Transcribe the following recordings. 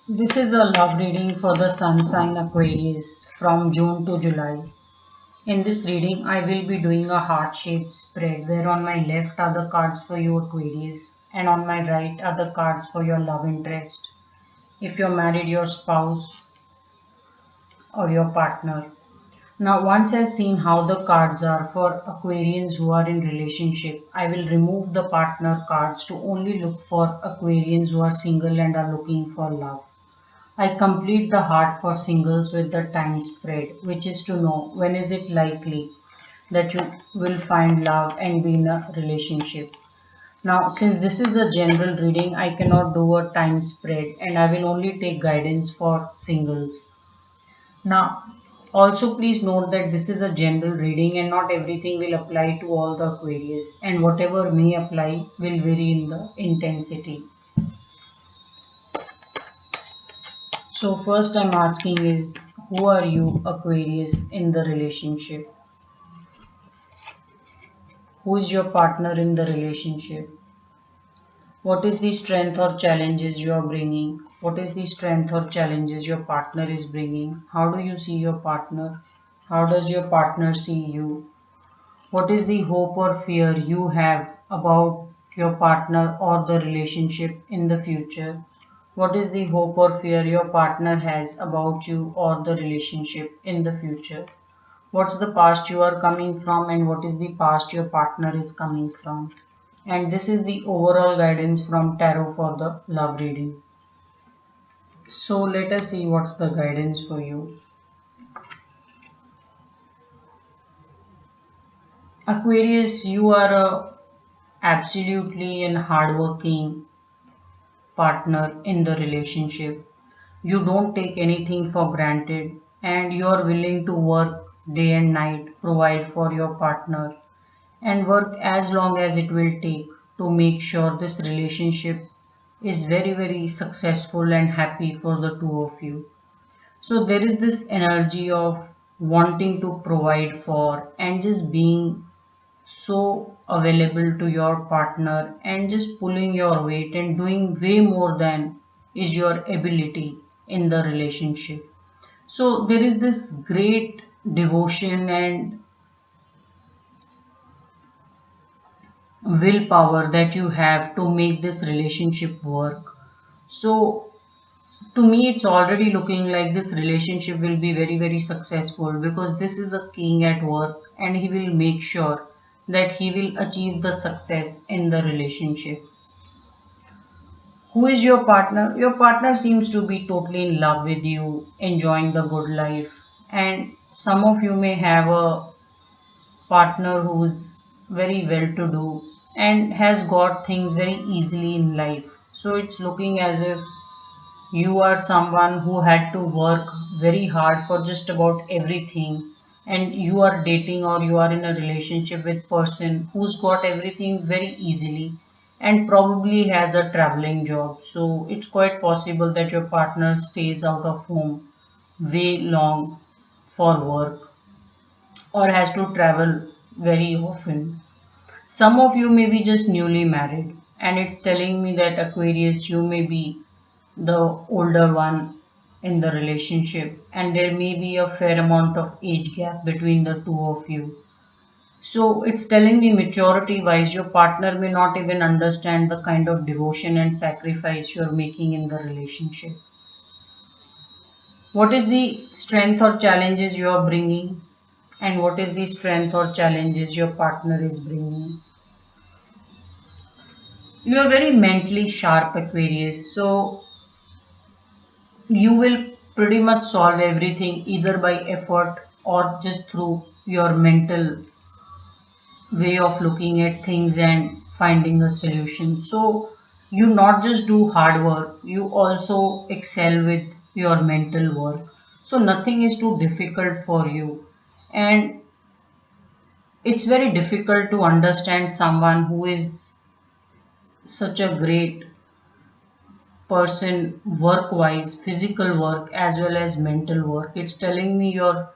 This is a love reading for the sun sign Aquarius from June to July. In this reading, I will be doing a heart-shaped spread where on my left are the cards for you Aquarius and on my right are the cards for your love interest. If you're married, your spouse or your partner. Now, once I've seen how the cards are for Aquarians who are in relationship, I will remove the partner cards to only look for Aquarians who are single and are looking for love. I complete the heart for singles with the time spread, which is to know when is it likely that you will find love and be in a relationship. Now, since this is a general reading, I cannot do a time spread and I will only take guidance for singles. Now, also please note that this is a general reading and not everything will apply to all the Aquarius, and whatever may apply will vary in the intensity. So first I'm asking is, who are you Aquarius in the relationship? Who is your partner in the relationship? What is the strength or challenges you are bringing? What is the strength or challenges your partner is bringing? How do you see your partner? How does your partner see you? What is the hope or fear you have about your partner or the relationship in the future? What is the hope or fear your partner has about you or the relationship in the future? What's the past you are coming from and what is the past your partner is coming from? And this is the overall guidance from tarot for the love reading. So let us see what's the guidance for you. Aquarius, you are a absolutely and hardworking partner in the relationship. You don't take anything for granted and you are willing to work day and night, provide for your partner, and work as long as it will take to make sure this relationship is very, very successful and happy for the two of you. So there is this energy of wanting to provide for and just being so available to your partner and just pulling your weight and doing way more than is your ability in the relationship. So there is this great devotion and willpower that you have to make this relationship work. So to me it's already looking like this relationship will be very, very successful because this is a king at work and he will make sure that he will achieve the success in the relationship. Who is your partner? Your partner seems to be totally in love with you, enjoying the good life, and some of you may have a partner who's very well to do and has got things very easily in life. So it's looking as if you are someone who had to work very hard for just about everything, and you are dating or you are in a relationship with person who's got everything very easily and probably has a traveling job. So it's quite possible that your partner stays out of home way long for work or has to travel very often. Some of you may be just newly married, and it's telling me that Aquarius, you may be the older one in the relationship, and there may be a fair amount of age gap between the two of you. So it's telling me maturity wise, your partner may not even understand the kind of devotion and sacrifice you're making in the relationship. What is the strength or challenges you are bringing, and what is the strength or challenges your partner is bringing? You are very mentally sharp, Aquarius, so you will pretty much solve everything either by effort or just through your mental way of looking at things and finding a solution. So you not just do hard work, you also excel with your mental work. So nothing is too difficult for you. And it's very difficult to understand someone who is such a great person work wise, physical work as well as mental work. It's telling me you're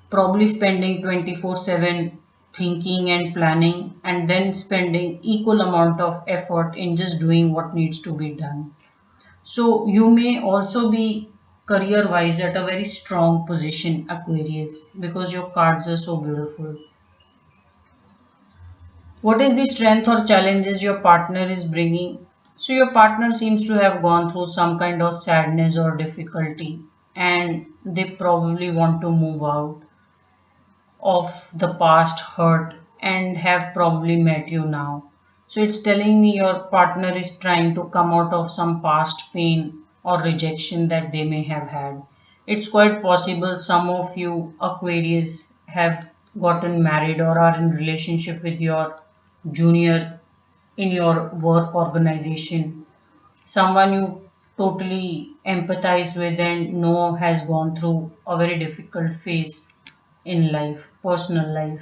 probably spending 24/7 thinking and planning and then spending equal amount of effort in just doing what needs to be done. So you may also be career wise at a very strong position, Aquarius, because your cards are so beautiful. What is the strength or challenges your partner is bringing? So your partner seems to have gone through some kind of sadness or difficulty, and they probably want to move out of the past hurt and have probably met you now. So it's telling me your partner is trying to come out of some past pain or rejection that they may have had. It's quite possible some of you Aquarius have gotten married or are in relationship with your junior in your work organization, someone you totally empathize with and know has gone through a very difficult phase in life, personal life.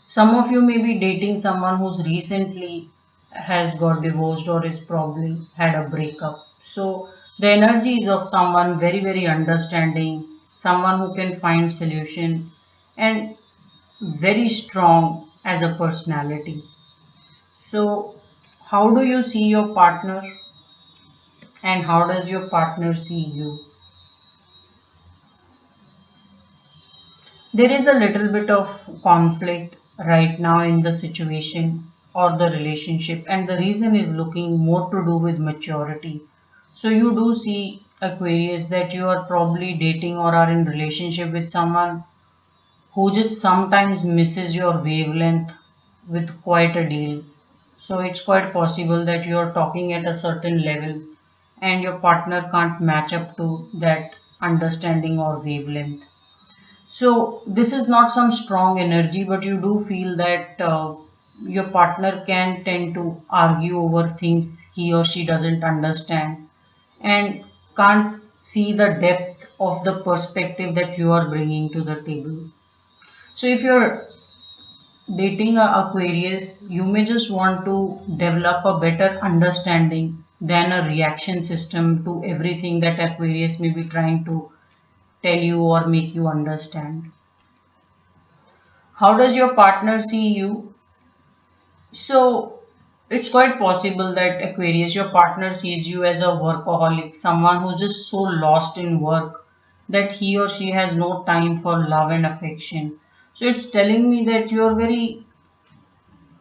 Some of you may be dating someone who's recently has got divorced or is probably had a breakup. So the energy is of someone very, very understanding, someone who can find solution and very strong as a personality. So how do you see your partner and how does your partner see you? There is a little bit of conflict right now in the situation or the relationship, and the reason is looking more to do with maturity. So you do see, Aquarius, that you are probably dating or are in relationship with someone who just sometimes misses your wavelength with quite a deal. So it's quite possible that you are talking at a certain level and your partner can't match up to that understanding or wavelength. So this is not some strong energy, but you do feel that your partner can tend to argue over things he or she doesn't understand and can't see the depth of the perspective that you are bringing to the table. So if you're dating a Aquarius, you may just want to develop a better understanding than a reaction system to everything that Aquarius may be trying to tell you or make you understand. How does your partner see you? So it's quite possible that Aquarius, your partner sees you as a workaholic, someone who's just so lost in work that he or she has no time for love and affection. So it's telling me that you're very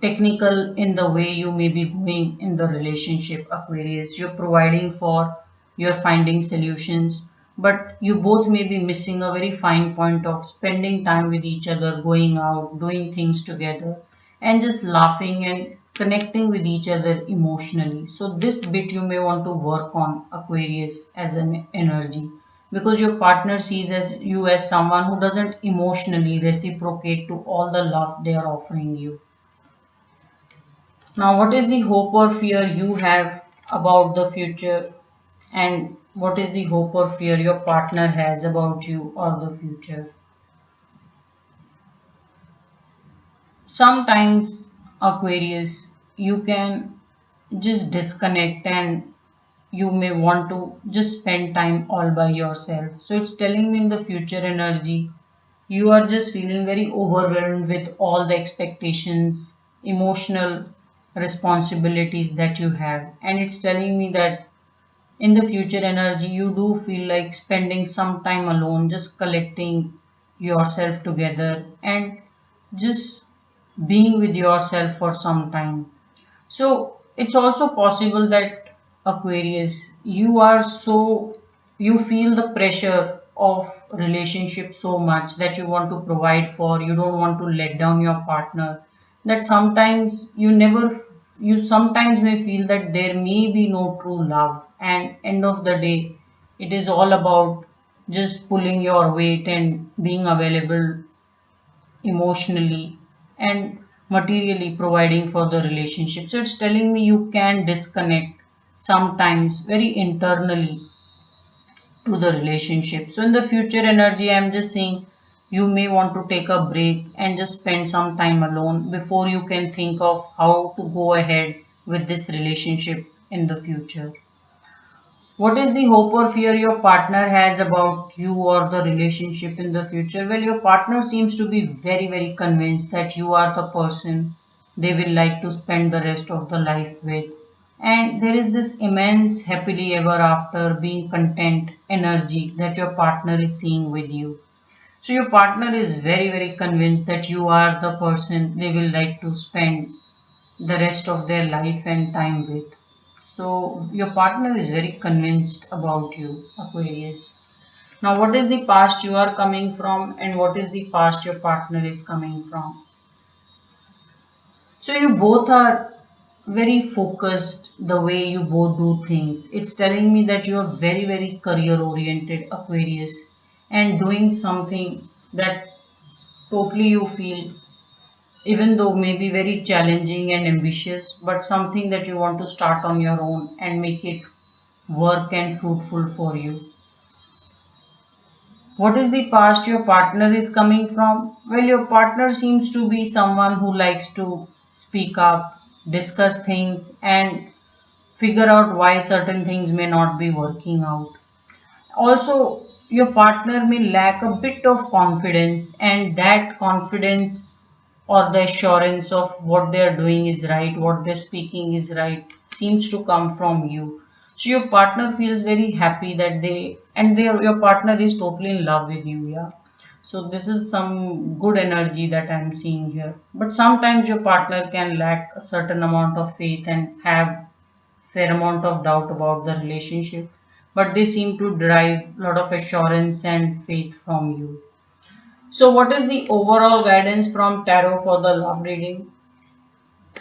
technical in the way you may be going in the relationship, Aquarius. You're providing for, you're finding solutions, but you both may be missing a very fine point of spending time with each other, going out, doing things together, and just laughing and connecting with each other emotionally. So this bit you may want to work on, Aquarius, as an energy, because your partner sees as you as someone who doesn't emotionally reciprocate to all the love they are offering you. Now, what is the hope or fear you have about the future, and what is the hope or fear your partner has about you or the future? Sometimes, Aquarius, you can just disconnect and you may want to just spend time all by yourself. So, it's telling me in the future energy, you are just feeling very overwhelmed with all the expectations, emotional responsibilities that you have, and it's telling me that in the future energy you do feel like spending some time alone, just collecting yourself together and just being with yourself for some time. So it's also possible that, Aquarius, you are so, you feel the pressure of relationship so much that you want to provide for, you don't want to let down your partner, that sometimes you sometimes may feel that there may be no true love, and end of the day it is all about just pulling your weight and being available emotionally and materially providing for the relationship. So it's telling me you can disconnect sometimes very internally to the relationship. So in the future energy, I'm just saying you may want to take a break and just spend some time alone before you can think of how to go ahead with this relationship in the future. What is the hope or fear your partner has about you or the relationship in the future? Well, your partner seems to be very, very convinced that you are the person they will like to spend the rest of the life with. and there is this immense happily ever after being content energy that your partner is seeing with you. So your partner is very, very convinced that you are the person they will like to spend the rest of their life and time with. So your partner is very convinced about you, Aquarius. Now, what is the past you are coming from, and what is the past your partner is coming from? So you both are very focused the way you both do things. It's telling me that you are very, very career oriented, Aquarius, and doing something that totally you feel, even though may be very challenging and ambitious, but something that you want to start on your own and make it work and fruitful for you. What is the past your partner is coming from? Well, your partner seems to be someone who likes to speak up, discuss things, and figure out why certain things may not be working out. Also, your partner may lack a bit of confidence, and that confidence or the assurance of what they are doing is right, what they're speaking is right, seems to come from you. So your partner feels very happy that your partner is totally in love with you, yeah. So this is some good energy that I'm seeing here. But sometimes your partner can lack a certain amount of faith and have fair amount of doubt about the relationship, but they seem to derive a lot of assurance and faith from you. So, what is the overall guidance from tarot for the love reading?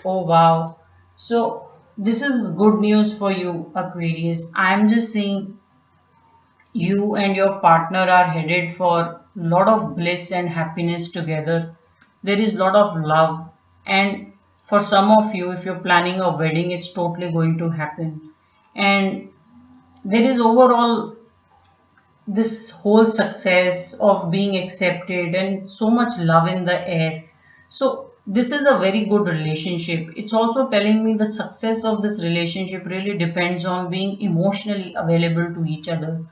Oh, wow. So, this is good news for you, Aquarius. I am just saying you and your partner are headed for a lot of bliss and happiness together. There is a lot of love, and for some of you, if you're planning a wedding, it's totally going to happen. And there is overall this whole success of being accepted and so much love in the air. So this is a very good relationship. It's also telling me the success of this relationship really depends on being emotionally available to each other.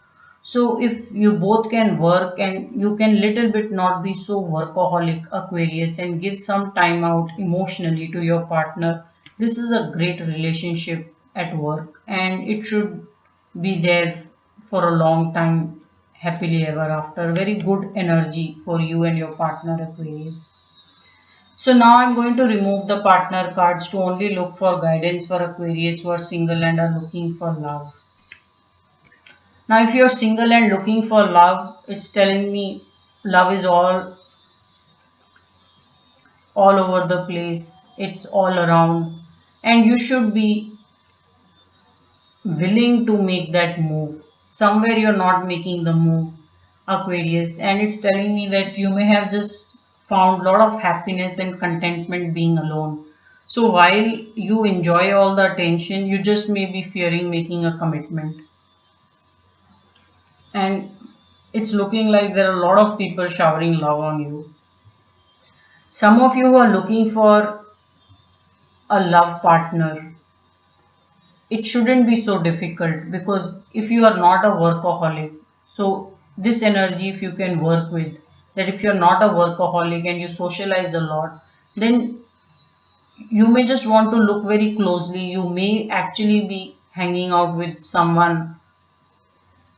So if you both can work and you can little bit not be so workaholic, Aquarius, and give some time out emotionally to your partner, this is a great relationship at work, and it should be there for a long time, happily ever after. Very good energy for you and your partner, Aquarius. So now I'm going to remove the partner cards to only look for guidance for Aquarius who are single and are looking for love. Now if you're single and looking for love, it's telling me love is all over the place. It's all around, and you should be willing to make that move. Somewhere you're not making the move, Aquarius, and it's telling me that you may have just found a lot of happiness and contentment being alone. So while you enjoy all the attention, you just may be fearing making a commitment. And it's looking like there are a lot of people showering love on you. Some of you who are looking for a love partner, it shouldn't be so difficult, because if you are not a workaholic, so this energy, if you can work with that, if you're not a workaholic and you socialize a lot, then you may just want to look very closely. You may actually be hanging out with someone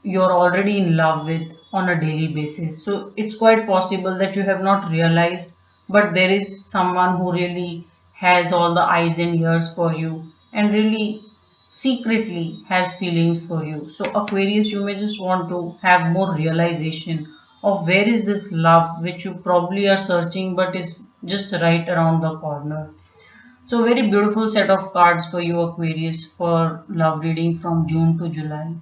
you're already in love with on a daily basis. So it's quite possible that you have not realized, but there is someone who really has all the eyes and ears for you and really secretly has feelings for you. So Aquarius, you may just want to have more realization of where is this love which you probably are searching but is just right around the corner. So very beautiful set of cards for you, Aquarius, for love reading from June to July.